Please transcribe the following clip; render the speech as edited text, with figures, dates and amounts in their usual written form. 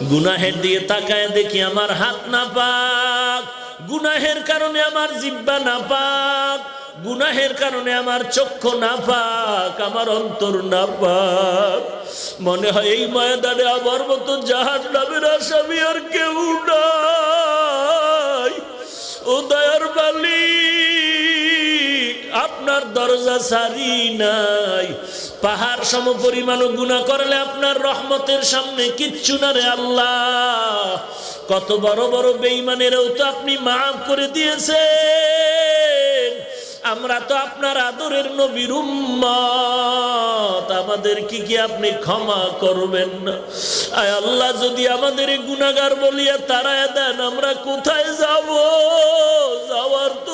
গুনাহের দিয়ে তাকায় দেখি আমার হাত না পাক, গুনাহের কারণে আমার জিহ্বা না পাক, গুনাহের কারণে আমার চক্ষু না পাক, আমার অন্তর না পাক। মনে হয় এই ময়দানে আমার মতো জাহান্নামের আসামি আর কেউ নাই। ও দয়ার মালিক, আপনার দরজা সারি নাই। পাহাড় সম পরিমাণ গুনাহ করলে আপনার রহমতের সামনে কিচ্ছু না রে আল্লাহ। কত বড় বড় বেঈমানেরও তো আপনি মাফ করে দিয়েছেন। আমরা তো আপনার আদরের নবীর উম্মত, আমাদের কি আপনি ক্ষমা করবেন না? আয় আল্লাহ, যদি আমাদের গুনাহগার বলিয়া তাড়ায় দেন, আমরা কোথায় যাব? যাওয়ার তো